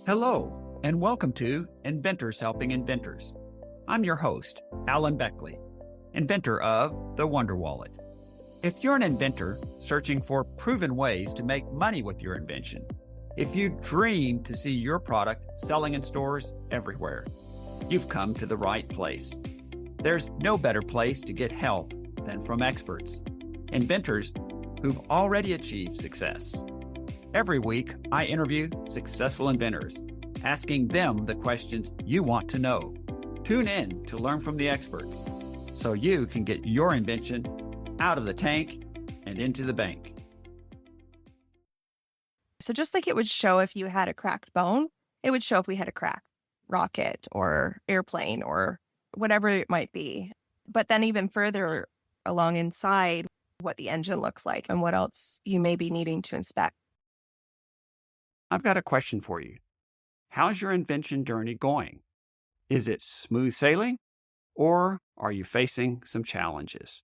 Hello, and welcome to Inventors Helping Inventors. I'm your host, Alan Beckley, inventor of the Wonder Wallet. If you're an inventor searching for proven ways to make money with your invention, if you dream to see your product selling in stores everywhere, you've come to the right place. There's no better place to get help than from experts, inventors who've already achieved success. Every week, I interview successful inventors, asking them the questions you want to know. Tune in to learn from the experts so you can get your invention out of the tank and into the bank. So just like it would show if you had a cracked bone, it would show if we had a cracked rocket or airplane or whatever it might be. But then even further along inside, what the engine looks like and what else you may be needing to inspect. I've got a question for you. How's your invention journey going? Is it smooth sailing, or are you facing some challenges?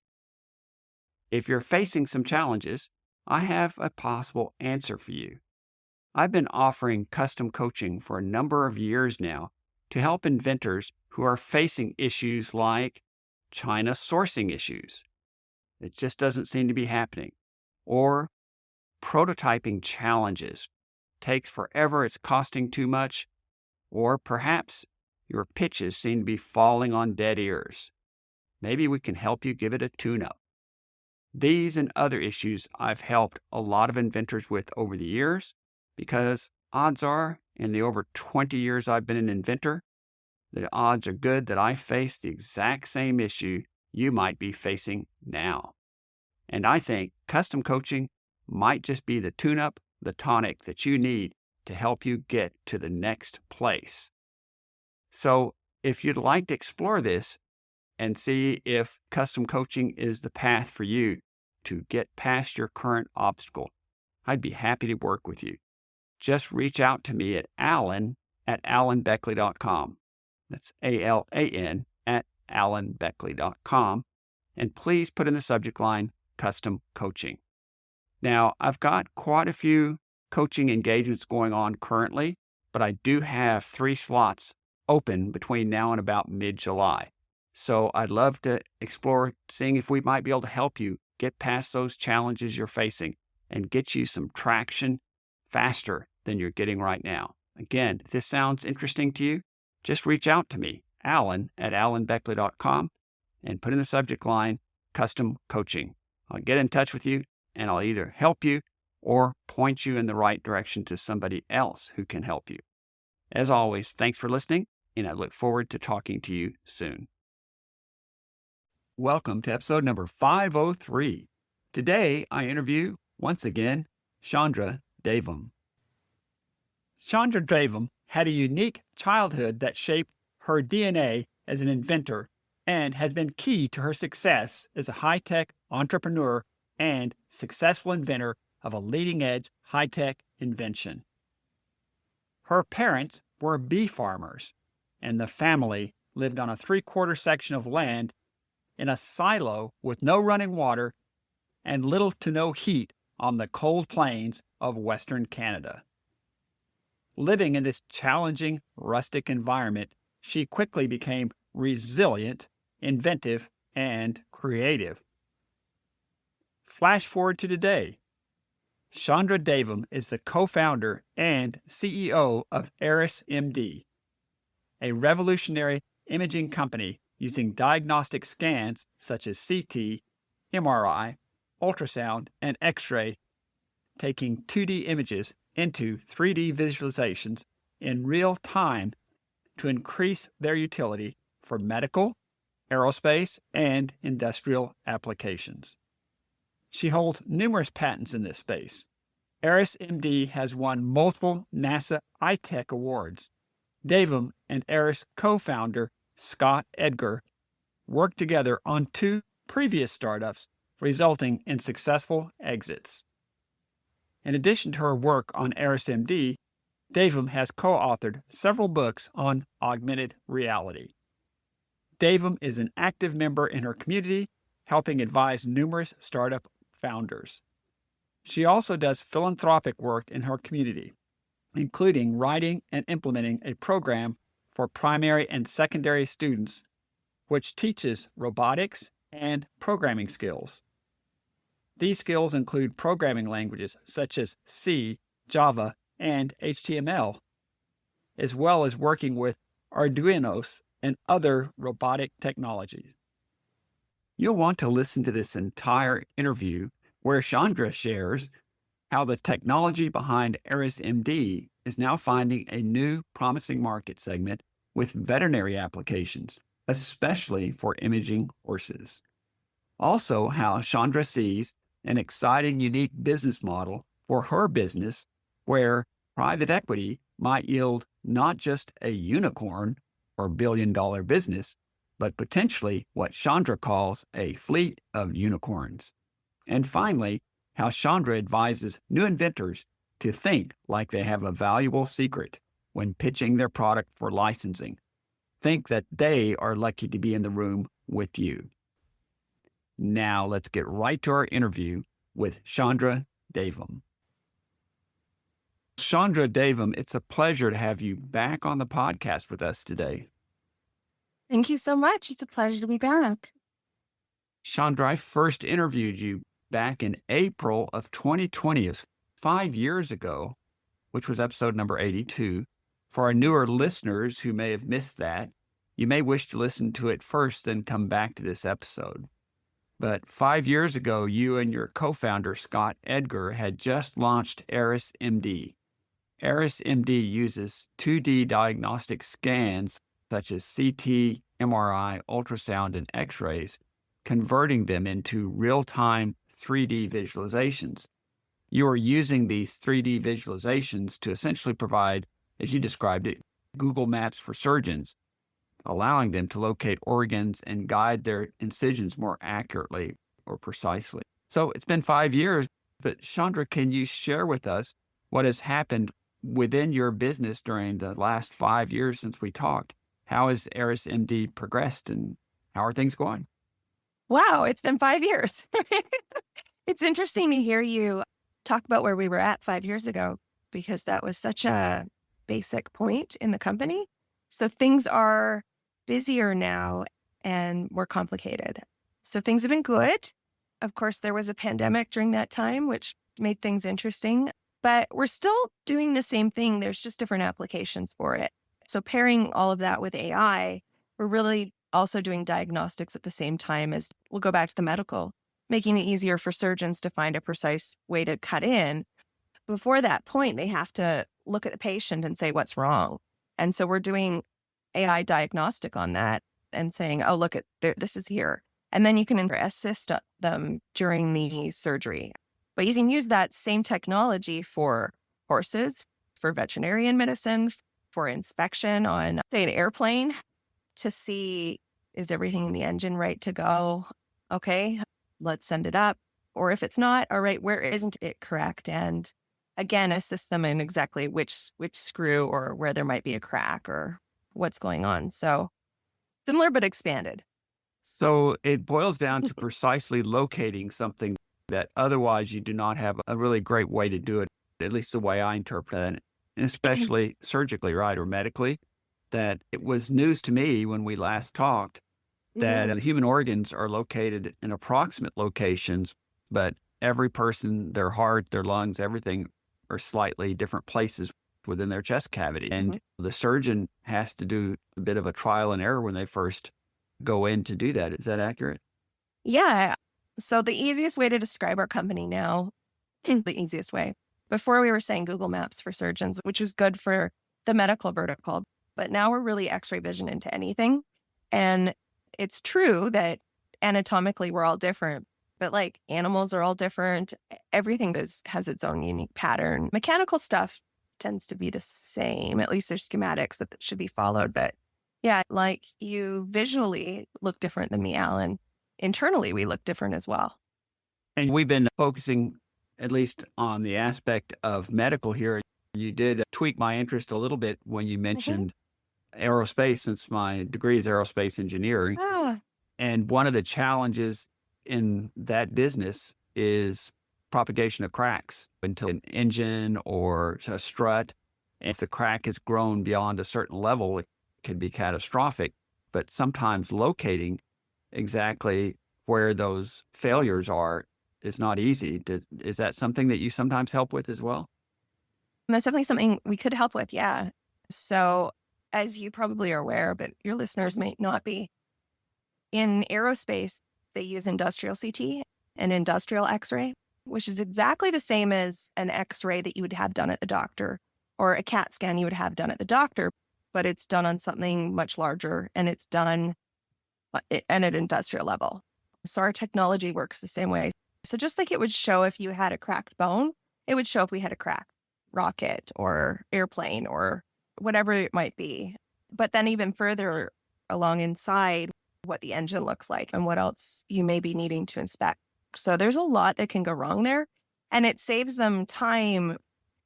If you're facing some challenges, I have a possible answer for you. I've been offering custom coaching for a number of years now to help inventors who are facing issues like China sourcing issues. It just doesn't seem to be happening. Or prototyping challenges. Takes forever, it's costing too much. Or perhaps your pitches seem to be falling on dead ears. Maybe we can help you give it a tune-up. These and other issues I've helped a lot of inventors with over the years because odds are, in the over 20 years I've been an inventor, the odds are good that I face the exact same issue you might be facing now. And I think custom coaching might just be the tune-up, the tonic that you need to help you get to the next place. So if you'd like to explore this and see if custom coaching is the path for you to get past your current obstacle, I'd be happy to work with you. Just reach out to me at alan@alanbeckley.com. That's ALAN @alanbeckley.com. And please put in the subject line, custom coaching. Now, I've got quite a few coaching engagements going on currently, but I do have 3 slots open between now and about mid-July. So I'd love to explore seeing if we might be able to help you get past those challenges you're facing and get you some traction faster than you're getting right now. Again, if this sounds interesting to you, just reach out to me, alan@alanbeckley.com, and put in the subject line, custom coaching. I'll get in touch with you, and I'll either help you or point you in the right direction to somebody else who can help you. As always, thanks for listening, and I look forward to talking to you soon. Welcome to episode number 503. Today, I interview, once again, Chandra Devam. Chandra Devam had a unique childhood that shaped her DNA as an inventor and has been key to her success as a high-tech entrepreneur and successful inventor of a leading-edge high-tech invention. Her parents were bee farmers, and the family lived on a 3/4 section of land in a silo with no running water and little to no heat on the cold plains of Western Canada. Living in this challenging, rustic environment, she quickly became resilient, inventive, and creative. Flash forward to today. Chandra Devam is the co-founder and CEO of Aris MD, a revolutionary imaging company using diagnostic scans such as CT, MRI, ultrasound, and X-ray, taking 2D images into 3D visualizations in real time to increase their utility for medical, aerospace, and industrial applications. She holds numerous patents in this space. Aris MD has won multiple NASA iTech awards. Devam and Aris co-founder Scott Edgar worked together on 2 previous startups, resulting in successful exits. In addition to her work on Aris MD, Devam has co-authored several books on augmented reality. Devam is an active member in her community, helping advise numerous startup founders. She also does philanthropic work in her community. including writing and implementing a program for primary and secondary students, which teaches robotics and programming skills. These skills include programming languages such as C, Java, and HTML, as well as working with Arduinos and other robotic technologies. You'll want to listen to this entire interview where Chandra shares how the technology behind Aris MD is now finding a new promising market segment with veterinary applications, especially for imaging horses. Also, how Chandra sees an exciting, unique business model for her business where private equity might yield not just a unicorn or billion-dollar business, but potentially what Chandra calls a fleet of unicorns. And finally, how Chandra advises new inventors to think like they have a valuable secret when pitching their product for licensing. Think that they are lucky to be in the room with you. Now let's get right to our interview with Chandra Devam. Chandra Devam, it's a pleasure to have you back on the podcast with us today. Thank you so much. It's a pleasure to be back. Chandra, I first interviewed you back in April of 2020, it was 5 years ago, which was episode number 82. For our newer listeners who may have missed that, you may wish to listen to it first, then come back to this episode. But 5 years ago, you and your co-founder, Scott Edgar, had just launched Aris MD. Aris MD uses 2D diagnostic scans such as CT, MRI, ultrasound, and X-rays, converting them into real-time 3D visualizations. You are using these 3D visualizations to essentially provide, as you described it, Google Maps for surgeons, allowing them to locate organs and guide their incisions more accurately or precisely. So it's been 5 years, but Chandra, can you share with us what has happened within your business during the last 5 years since we talked? How has Aris MD progressed and how are things going? Wow, it's been 5 years. It's interesting to hear you talk about where we were at 5 years ago, because that was such a basic point in the company. So things are busier now and more complicated. So things have been good. Of course, there was a pandemic during that time, which made things interesting, but we're still doing the same thing. There's just different applications for it. So pairing all of that with AI, we're really also doing diagnostics at the same time as we'll go back to the medical, making it easier for surgeons to find a precise way to cut in. Before that point, they have to look at the patient and say what's wrong. And so we're doing AI diagnostic on that and saying, oh, look, this is here. And then you can assist them during the surgery. But you can use that same technology for horses, for veterinarian medicine, for inspection on, say, an airplane to see, is everything in the engine right to go? Okay, let's send it up. Or if it's not, all right, where isn't it correct? And again, assist them in exactly which screw or where there might be a crack or what's going on. So similar but expanded. So it boils down to precisely locating something that otherwise you do not have a really great way to do it, at least the way I interpret it, and especially surgically, right, or medically. That it was news to me when we last talked that human organs are located in approximate locations, but every person, their heart, their lungs, everything are slightly different places within their chest cavity. And the surgeon has to do a bit of a trial and error when they first go in to do that. Is that accurate? Yeah. So the easiest way to describe our company now, the easiest way, before we were saying Google Maps for surgeons, which was good for the medical vertical, but now we're really X-ray vision into anything. And it's true that anatomically we're all different, but like animals are all different. Everything has its own unique pattern. Mechanical stuff tends to be the same. At least there's schematics that should be followed. But yeah, like you visually look different than me, Alan. Internally, we look different as well. And we've been focusing at least on the aspect of medical here. You did tweak my interest a little bit when you mentioned aerospace, since my degree is aerospace engineering. And one of the challenges in that business is propagation of cracks into an engine or a strut. If the crack has grown beyond a certain level, it can be catastrophic. But sometimes locating exactly where those failures are is not easy. Is that something that you sometimes help with as well? And that's definitely something we could help with. Yeah. So, as you probably are aware, but your listeners may not be, in aerospace, they use industrial CT and industrial X ray, which is exactly the same as an X ray that you would have done at the doctor or a CAT scan you would have done at the doctor, but it's done on something much larger and it's done at an industrial level. So, our technology works the same way. So, just like it would show if you had a cracked bone, it would show if we had a cracked rocket or airplane or whatever it might be. But then, even further along inside, what the engine looks like and what else you may be needing to inspect. So there's a lot that can go wrong there. And it saves them time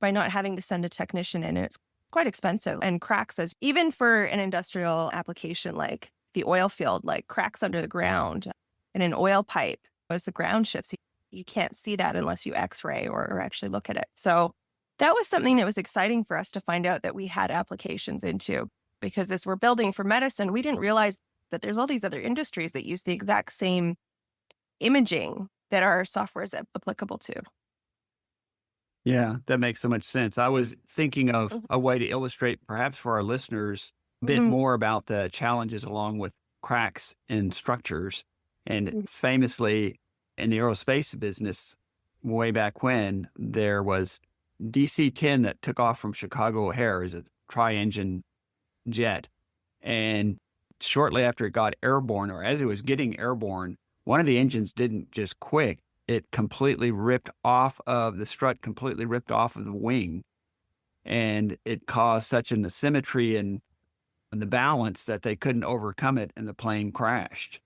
by not having to send a technician in. And it's quite expensive. And cracks, as even for an industrial application like the oil field, like cracks under the ground in an oil pipe as the ground shifts, you can't see that unless you x-ray or actually look at it. So that was something that was exciting for us to find out that we had applications into, because as we're building for medicine, we didn't realize that there's all these other industries that use the exact same imaging that our software is applicable to. Yeah, that makes so much sense. I was thinking of Mhm. a way to illustrate, perhaps for our listeners, a bit Mhm. more about the challenges along with cracks in structures. And Mhm. famously, in the aerospace business, way back when, there was DC-10 that took off from Chicago O'Hare as a tri-engine jet. And shortly after it got airborne, or as it was getting airborne, one of the engines didn't just quit. It completely ripped off of the strut, completely ripped off of the wing. And it caused such an asymmetry in the balance that they couldn't overcome it and the plane crashed.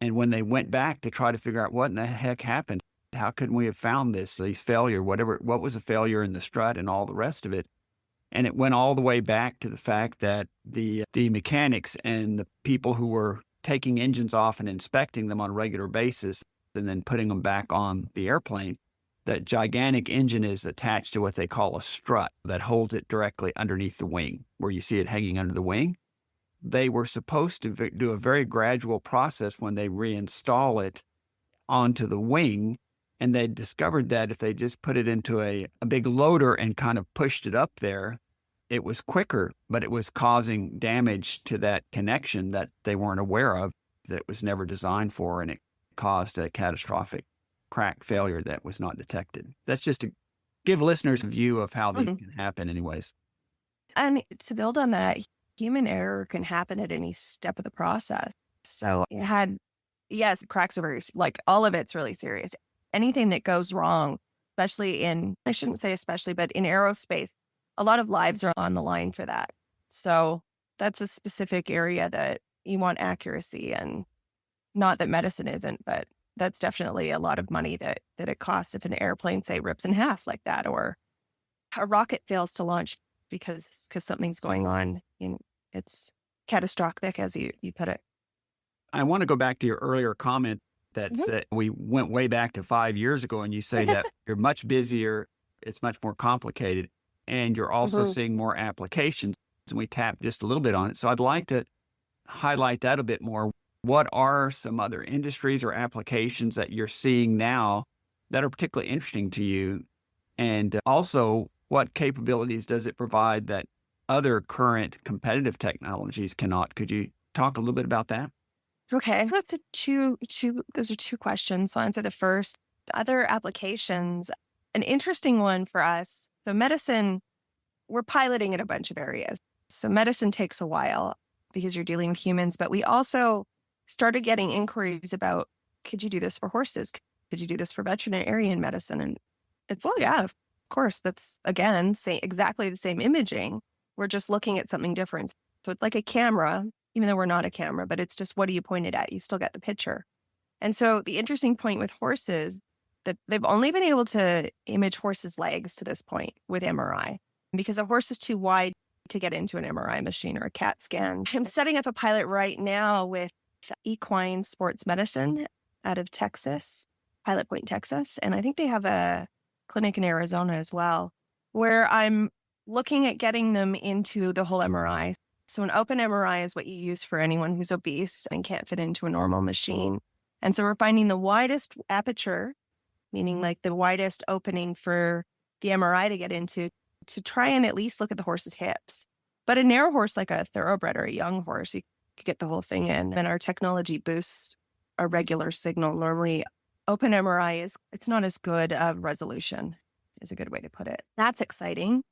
And when they went back to try to figure out what in the heck happened, how couldn't we have found these failure, what was a failure in the strut and all the rest of it? And it went all the way back to the fact that the mechanics and the people who were taking engines off and inspecting them on a regular basis and then putting them back on the airplane, that gigantic engine is attached to what they call a strut that holds it directly underneath the wing, where you see it hanging under the wing. They were supposed to do a very gradual process when they reinstall it onto the wing. And they discovered that if they just put it into a big loader and kind of pushed it up there, it was quicker, but it was causing damage to that connection that they weren't aware of, that was never designed for, and it caused a catastrophic crack failure that was not detected. That's just to give listeners a view of how these Mhm. can happen anyways. And to build on that, human error can happen at any step of the process. So it had, yes, cracks are very, like all of it's really serious. Anything that goes wrong, especially in, I shouldn't say especially, but in aerospace, a lot of lives are on the line for that. So that's a specific area that you want accuracy, and not that medicine isn't, but that's definitely a lot of money that it costs if an airplane, say, rips in half like that, or a rocket fails to launch because something's going on. It's catastrophic, as you put it. I want to go back to your earlier comment that Mhm. said we went way back to 5 years ago, and you say that you're much busier, it's much more complicated, and you're also Mhm. seeing more applications. And we tapped just a little bit on it. So I'd like to highlight that a bit more. What are some other industries or applications that you're seeing now that are particularly interesting to you? And also, what capabilities does it provide that other current competitive technologies cannot? Could you talk a little bit about that? Okay, those are those are two questions. I'll answer the first. Other applications, an interesting one for us. So medicine, we're piloting in a bunch of areas. So medicine takes a while because you're dealing with humans, but we also started getting inquiries about, could you do this for horses? Could you do this for veterinarian medicine? And it's, well, yeah, of course. That's, again, say exactly the same imaging. We're just looking at something different. So it's like a camera, even though we're not a camera, but it's just, what do you point it at? You still get the picture. And so the interesting point with horses, that they've only been able to image horses' legs to this point with MRI, because a horse is too wide to get into an MRI machine or a CAT scan. I'm setting up a pilot right now with equine sports medicine out of Texas, Pilot Point, Texas. And I think they have a clinic in Arizona as well, where I'm looking at getting them into the whole MRI. So an open MRI is what you use for anyone who's obese and can't fit into a normal machine. And so we're finding the widest aperture, meaning like the widest opening for the MRI to get into, to try and at least look at the horse's hips. But a narrow horse like a thoroughbred or a young horse, you could get the whole thing in. And our technology boosts a regular signal. Normally, open MRI it's not as good of resolution, is a good way to put it. That's exciting.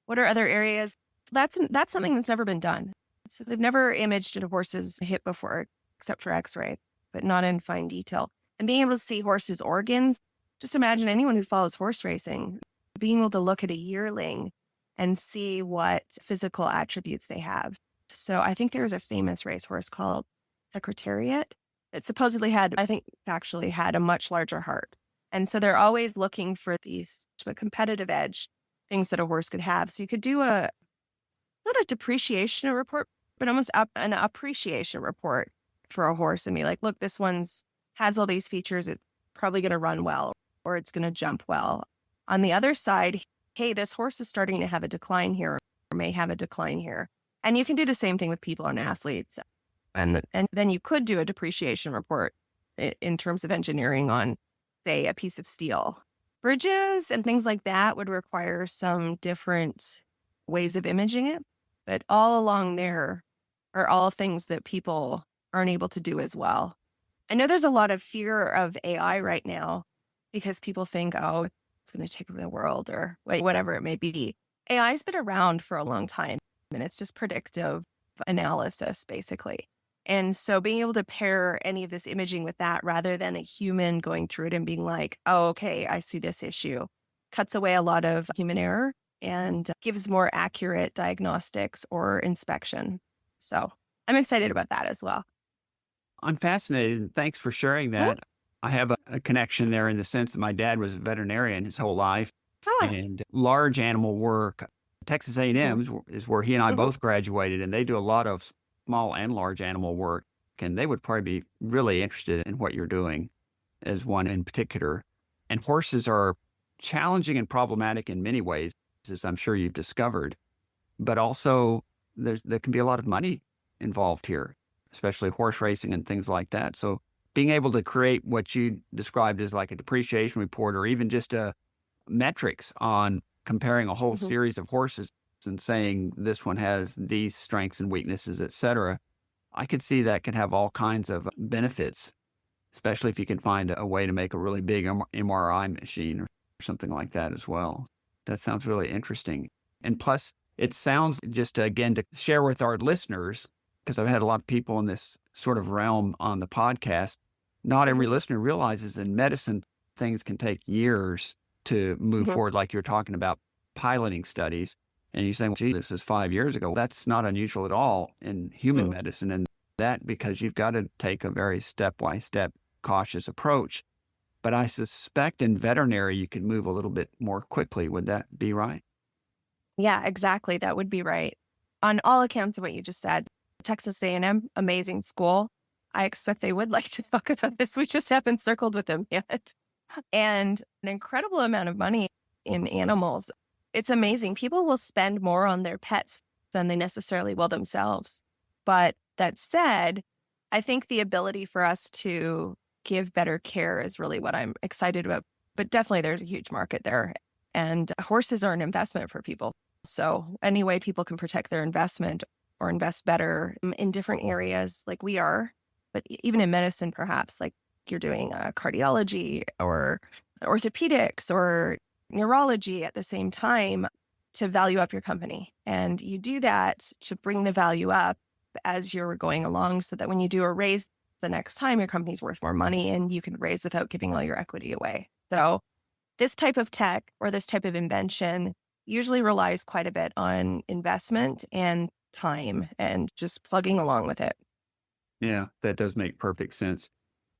What are other areas? That's something that's never been done. So they've never imaged a horse's hip before, except for X-ray, but not in fine detail. And being able to see horses' organs, just imagine anyone who follows horse racing, being able to look at a yearling and see what physical attributes they have. So I think there's a famous racehorse called Secretariat. It supposedly actually had a much larger heart. And so they're always looking for these a competitive edge, things that a horse could have. So you could do not a depreciation report, but almost an appreciation report for a horse and be like, look, this one's has all these features. It's probably going to run well, or it's going to jump well. On the other side, hey, this horse is starting to have a decline here, or may have a decline here. And you can do the same thing with people and athletes. And then you could do a depreciation report in terms of engineering on, say, a piece of steel. Bridges and things like that would require some different ways of imaging it. But all along there are all things that people aren't able to do as well. I know there's a lot of fear of AI right now because people think, oh, it's going to take over the world or whatever it may be. AI has been around for a long time, and it's just predictive analysis, basically. And so being able to pair any of this imaging with that rather than a human going through it and being like, oh, okay, I see this issue, cuts away a lot of human error and gives more accurate diagnostics or inspection. So I'm excited about that as well. I'm fascinated. Thanks for sharing that. I have a connection there in the sense that my dad was a veterinarian his whole life, and large animal work. Texas A&M is where he and I both graduated, and they do a lot of small and large animal work, and they would probably be really interested in what you're doing as one in particular. And horses are challenging and problematic in many ways, as I'm sure you've discovered, but also there can be a lot of money involved here, especially horse racing and things like that. So being able to create what you described as like a depreciation report, or even just metrics on comparing a whole series of horses and saying this one has these strengths and weaknesses, et cetera, I could see that could have all kinds of benefits, especially if you can find a way to make a really big MRI machine or something like that as well. That sounds really interesting. And plus, it sounds, just again, to share with our listeners, because I've had a lot of people in this sort of realm on the podcast, not every listener realizes in medicine, things can take years to move forward, like you're talking about piloting studies. And you say, well, gee, this is 5 years ago. That's not unusual at all in human medicine. And that because you've got to take a very step-by-step cautious approach. But I suspect in veterinary, you could move a little bit more quickly. Would that be right? Yeah, exactly. That would be right. On all accounts of what you just said, Texas A&M, amazing school. I expect they would like to talk about this. We just haven't circled with them yet. And an incredible amount of money in animals. It's amazing. People will spend more on their pets than they necessarily will themselves. But that said, I think the ability for us to give better care is really what I'm excited about. But definitely there's a huge market there. And horses are an investment for people. So any way people can protect their investment or invest better in different areas like we are, but even in medicine, perhaps like you're doing cardiology or orthopedics or neurology at the same time to value up your company. And you do that to bring the value up as you're going along so that when you do a raise the next time, your company's worth more money and you can raise without giving all your equity away. So this type of tech or this type of invention usually relies quite a bit on investment and time and just plugging along with it. Yeah, that does make perfect sense.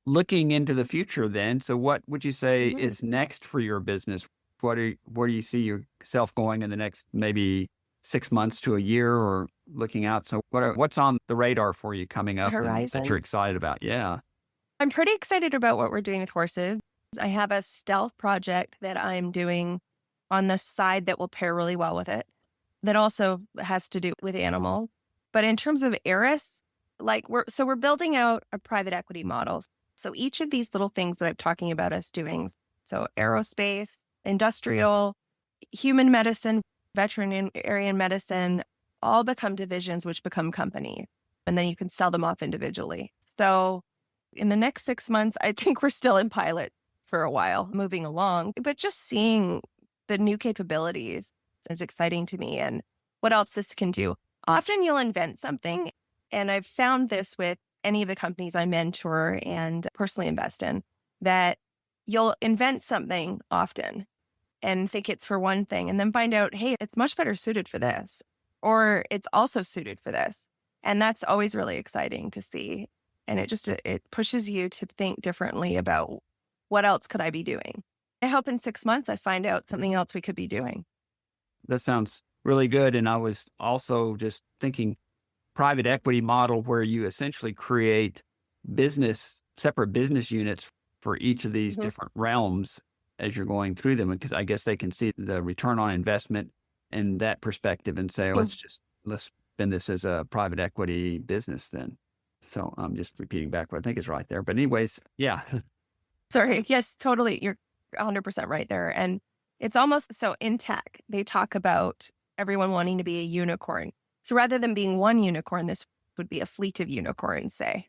Looking into the future then, so what would you say is next for your business? Where do you see yourself going in the next maybe 6 months to a year, or looking out? So what's on the radar for you coming up that you're excited about? Yeah. I'm pretty excited about what we're doing with horses. I have a stealth project that I'm doing on the side that will pair really well with it. that also has to do with animals. But in terms of Aris, we're building out a private equity model. So each of these little things that I'm talking about us doing, so aerospace, industrial, human medicine, veterinary medicine, all become divisions which become companies. And then you can sell them off individually. So in the next 6 months, I think we're still in pilot for a while, moving along. But just seeing the new capabilities is exciting to me and what else this can do. Often you'll invent something. And I've found this with any of the companies I mentor and personally invest in, that you'll invent something often and think it's for one thing and then find out, hey, it's much better suited for this, or it's also suited for this. And that's always really exciting to see. And it pushes you to think differently about what else could I be doing. I hope in 6 months I find out something else we could be doing. That sounds really good. And I was also just thinking private equity model where you essentially create separate business units for each of these different realms as you're going through them. Because I guess they can see the return on investment in that perspective and say, oh, let's spin this as a private equity business then. So I'm just repeating back what I think is right there. But anyways, yeah. Sorry. Yes, totally. You're 100% right there. And it's almost so in tech, they talk about everyone wanting to be a unicorn. So rather than being one unicorn, this would be a fleet of unicorns, say,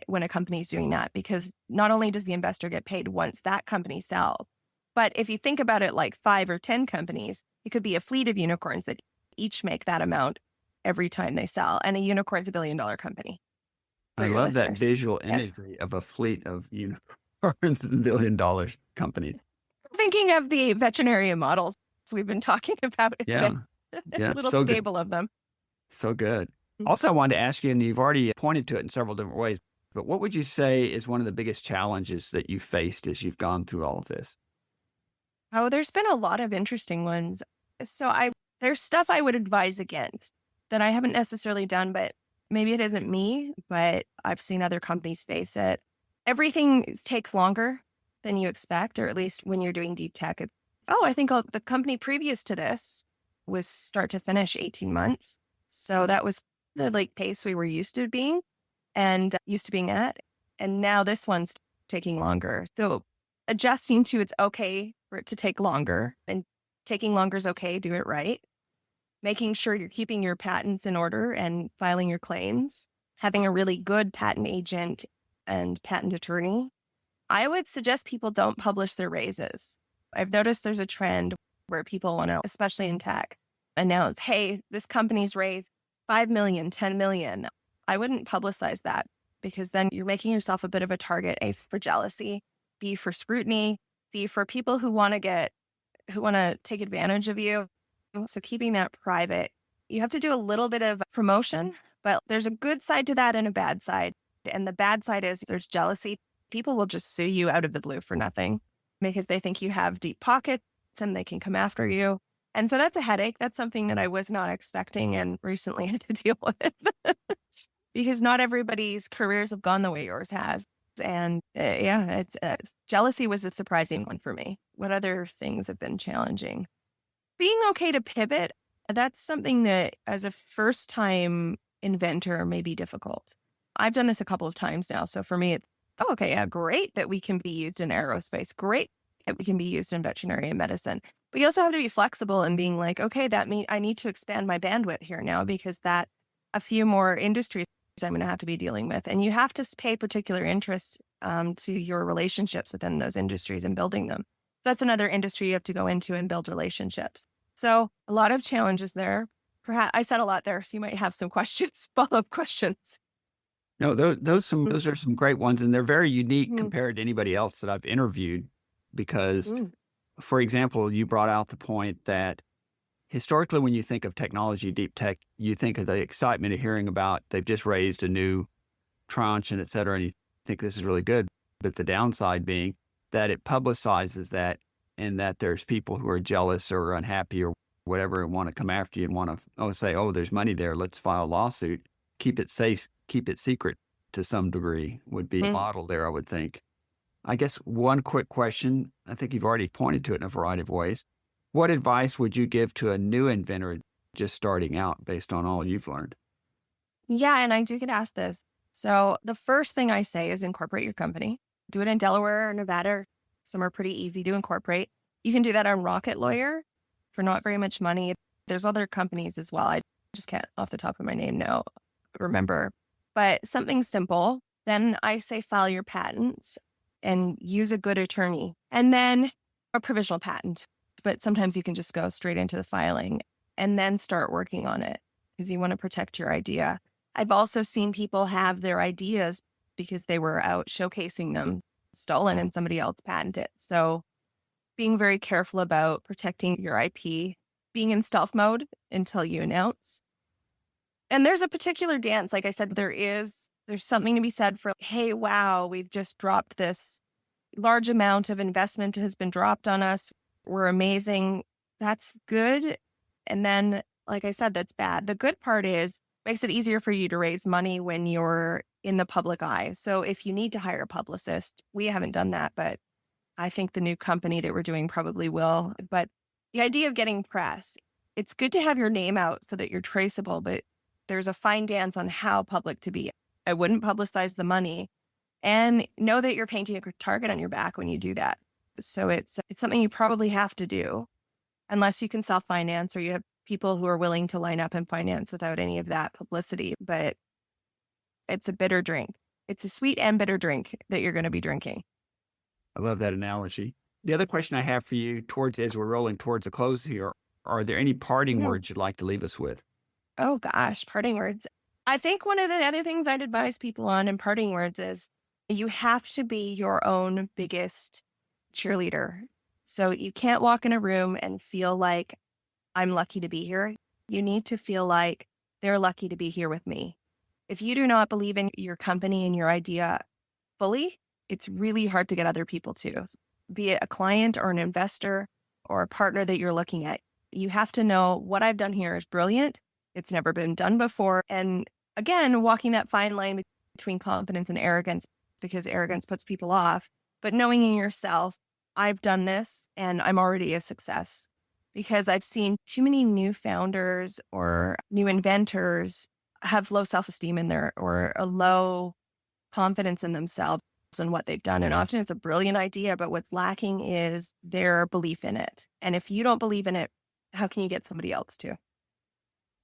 when a company is doing that, because not only does the investor get paid once that company sells, but if you think about it like 5 or 10 companies, it could be a fleet of unicorns that each make that amount every time they sell. And a unicorn's $1 billion company. I love that visual imagery of a fleet of unicorns, $1 billion companies. Thinking of the veterinary models we've been talking about. Yeah. A little stable of them. So good. Also, I wanted to ask you, and you've already pointed to it in several different ways, but what would you say is one of the biggest challenges that you faced as you've gone through all of this? Oh, there's been a lot of interesting ones. So there's stuff I would advise against that I haven't necessarily done, but maybe it isn't me, but I've seen other companies face it. Everything takes longer than you expect, or at least when you're doing deep tech. I think the company previous to this was start to finish 18 months. So that was the pace we were used to being at. And now this one's taking longer. So adjusting to it's okay for it to take longer, and taking longer is okay. Do it right. Making sure you're keeping your patents in order and filing your claims, having a really good patent agent and patent attorney. I would suggest people don't publish their raises. I've noticed there's a trend where people want to, especially in tech, announce, hey, this company's raised 5 million, 10 million. I wouldn't publicize that, because then you're making yourself a bit of a target, A, for jealousy, B, for scrutiny, C, for people who want to take advantage of you. So keeping that private, you have to do a little bit of promotion, but there's a good side to that and a bad side. And the bad side is there's jealousy. People will just sue you out of the blue for nothing because they think you have deep pockets and they can come after you. And so that's a headache. That's something that I was not expecting and recently had to deal with because not everybody's careers have gone the way yours has. And jealousy was a surprising one for me. What other things have been challenging? Being okay to pivot, that's something that as a first-time inventor may be difficult. I've done this a couple of times now. So for me, it's, great that we can be used in aerospace. Great that we can be used in veterinary medicine. But you also have to be flexible and being like, okay, that means I need to expand my bandwidth here now because that a few more industries I'm going to have to be dealing with. And you have to pay particular interest to your relationships within those industries and building them. That's another industry you have to go into and build relationships. So a lot of challenges there. Perhaps I said a lot there, so you might have some questions, follow-up questions. No, those are some great ones, and they're very unique compared to anybody else that I've interviewed. Because, for example, you brought out the point that historically, when you think of technology, deep tech, you think of the excitement of hearing about they've just raised a new tranche and et cetera, and you think this is really good. But the downside being that it publicizes that, and that there's people who are jealous or unhappy or whatever and want to come after you and want to say, oh, there's money there, let's file a lawsuit. Keep it safe, keep it secret to some degree would be a model there, I would think. I guess one quick question, I think you've already pointed to it in a variety of ways. What advice would you give to a new inventor just starting out based on all you've learned? Yeah, and I do get asked this. So the first thing I say is incorporate your company. Do it in Delaware or Nevada. Some are pretty easy to incorporate. You can do that on Rocket Lawyer for not very much money. There's other companies as well. I just can't off the top of my name now remember. But something simple. Then I say file your patents and use a good attorney. And then a provisional patent. But sometimes you can just go straight into the filing and then start working on it because you want to protect your idea. I've also seen people have their ideas because they were out showcasing them stolen and somebody else patented it. So being very careful about protecting your IP, being in stealth mode until you announce. And there's a particular dance, like I said, there's something to be said for, hey, wow, we've just dropped this large amount of investment has been dropped on us. We're amazing. That's good. And then, like I said, that's bad. The good part is makes it easier for you to raise money when you're in the public eye. So if you need to hire a publicist, we haven't done that, but I think the new company that we're doing probably will. But the idea of getting press, it's good to have your name out so that you're traceable, but there's a fine dance on how public to be. I wouldn't publicize the money and know that you're painting a target on your back when you do that. So it's something you probably have to do unless you can self-finance or you have people who are willing to line up and finance without any of that publicity. But it's a bitter drink. It's a sweet and bitter drink that you're going to be drinking. I love that analogy. The other question I have for you as we're rolling towards a close here, are there any parting words you'd like to leave us with? Oh gosh, parting words. I think one of the other things I'd advise people on in parting words is you have to be your own biggest cheerleader. So you can't walk in a room and feel like I'm lucky to be here. You need to feel like they're lucky to be here with me. If you do not believe in your company and your idea fully, it's really hard to get other people to, be it a client or an investor or a partner that you're looking at. You have to know what I've done here is brilliant. It's never been done before. And again, walking that fine line between confidence and arrogance, because arrogance puts people off, but knowing in yourself, I've done this and I'm already a success. Because I've seen too many new founders or new inventors have low self-esteem in there or a low confidence in themselves and what they've done. And often it's a brilliant idea, but what's lacking is their belief in it. And if you don't believe in it, how can you get somebody else to?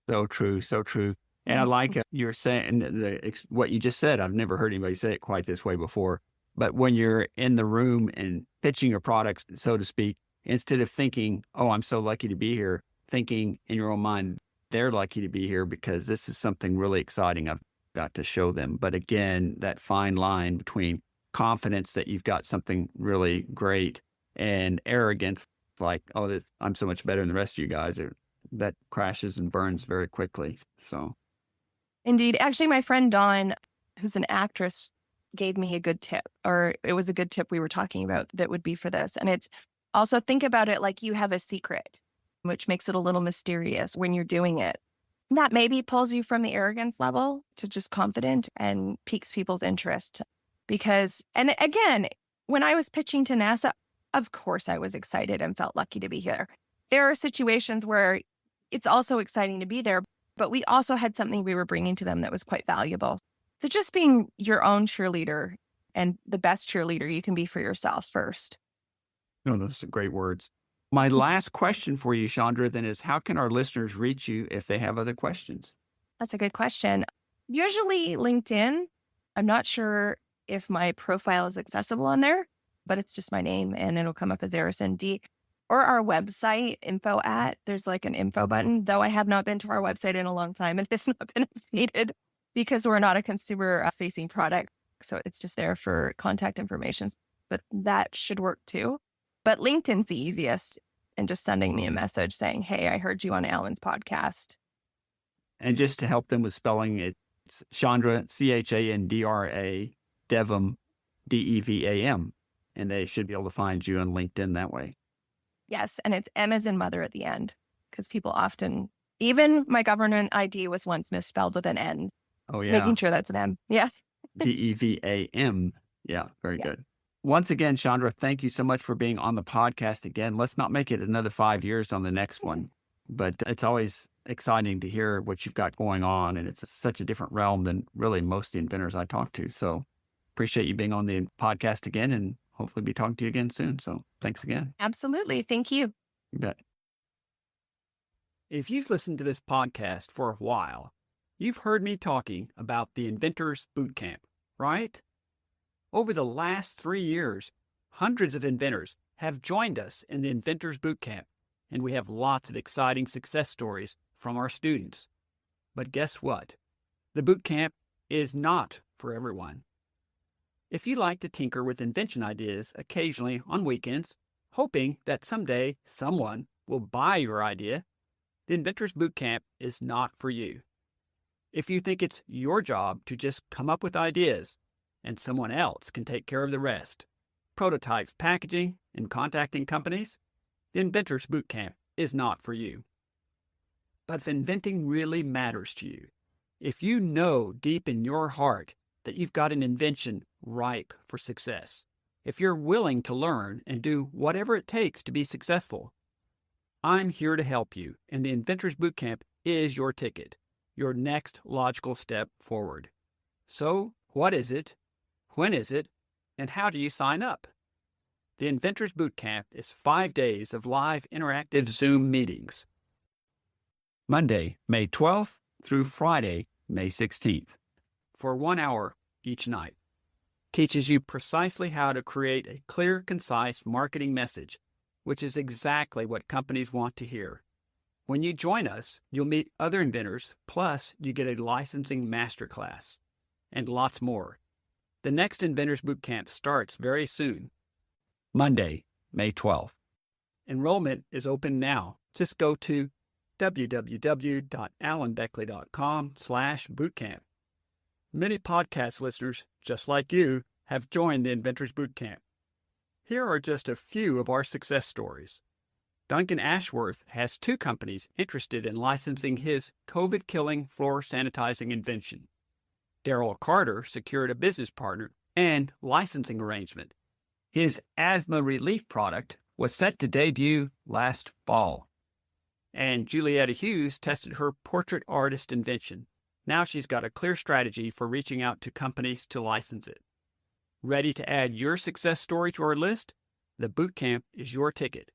So true, so true. And I like you're saying what you just said. I've never heard anybody say it quite this way before. But when you're in the room and pitching your products, so to speak, instead of thinking, oh, I'm so lucky to be here, thinking in your own mind, they're lucky to be here because this is something really exciting I've got to show them. But again, that fine line between confidence that you've got something really great and arrogance, like, oh, I'm so much better than the rest of you guys, that crashes and burns very quickly. So, indeed. Actually, my friend Dawn, who's an actress, gave me a good tip, or it was a good tip we were talking about that would be for this. And it's also think about it like you have a secret, which makes it a little mysterious when you're doing it. That maybe pulls you from the arrogance level to just confident and piques people's interest. Because, and again, when I was pitching to NASA, of course I was excited and felt lucky to be here. There are situations where it's also exciting to be there, but we also had something we were bringing to them that was quite valuable. So just being your own cheerleader and the best cheerleader you can be for yourself first. no, those are great words. My last question for you, Chandra, then is how can our listeners reach you if they have other questions? That's a good question. Usually LinkedIn. I'm not sure if my profile is accessible on there, but it's just my name and it'll come up as Aris MD. Or our website, there's like an info button, though I have not been to our website in a long time and it's not been updated because we're not a consumer facing product. So it's just there for contact information, but that should work too. But LinkedIn's the easiest and just sending me a message saying, hey, I heard you on Alan's podcast. And just to help them with spelling, it's Chandra, Chandra, Devam, Devam. And they should be able to find you on LinkedIn that way. Yes. And it's M as in mother at the end because people often, even my government ID was once misspelled with an N. Oh, yeah. Making sure that's an M. Yeah. Devam. Yeah. Very good. Once again, Chandra, thank you so much for being on the podcast again. Let's not make it another 5 years on the next one, but it's always exciting to hear what you've got going on. And it's such a different realm than really most of the inventors I talk to. So appreciate you being on the podcast again, and hopefully be talking to you again soon. So thanks again. Absolutely. Thank you. You bet. If you've listened to this podcast for a while, you've heard me talking about the Inventors Bootcamp, right? Over the last 3 years, hundreds of inventors have joined us in the Inventors Bootcamp, and we have lots of exciting success stories from our students. But guess what? The bootcamp is not for everyone. If you like to tinker with invention ideas occasionally on weekends, hoping that someday someone will buy your idea, the Inventors Bootcamp is not for you. If you think it's your job to just come up with ideas and someone else can take care of the rest, prototypes, packaging, and contacting companies, the Inventors Bootcamp is not for you. But if inventing really matters to you, if you know deep in your heart that you've got an invention ripe for success, if you're willing to learn and do whatever it takes to be successful, I'm here to help you, and the Inventors Bootcamp is your ticket, your next logical step forward. So, what is it? When is it? And how do you sign up? The Inventors Bootcamp is 5 days of live interactive Zoom meetings. Monday, May 12th through Friday, May 16th, for 1 hour each night. Teaches you precisely how to create a clear, concise marketing message, which is exactly what companies want to hear. When you join us, you'll meet other inventors, plus you get a licensing masterclass, and lots more. The next Inventors Bootcamp starts very soon, Monday, May 12th. Enrollment is open now. Just go to www.alanbeckley.com/bootcamp. Many podcast listeners, just like you, have joined the Inventors Bootcamp. Here are just a few of our success stories. Duncan Ashworth has 2 companies interested in licensing his COVID-killing floor sanitizing invention. Daryl Carter secured a business partner and licensing arrangement. His asthma relief product was set to debut last fall. And Julietta Hughes tested her portrait artist invention. Now she's got a clear strategy for reaching out to companies to license it. Ready to add your success story to our list? The bootcamp is your ticket.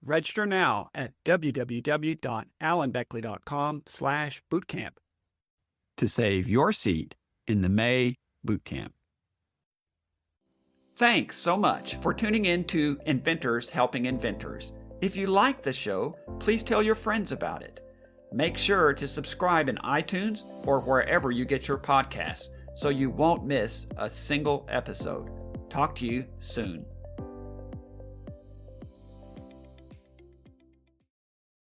Register now at www.alanbeckley.com/bootcamp to save your seat in the May bootcamp. Thanks so much for tuning in to Inventors Helping Inventors. If you like the show, please tell your friends about it. Make sure to subscribe in iTunes or wherever you get your podcasts so you won't miss a single episode. Talk to you soon.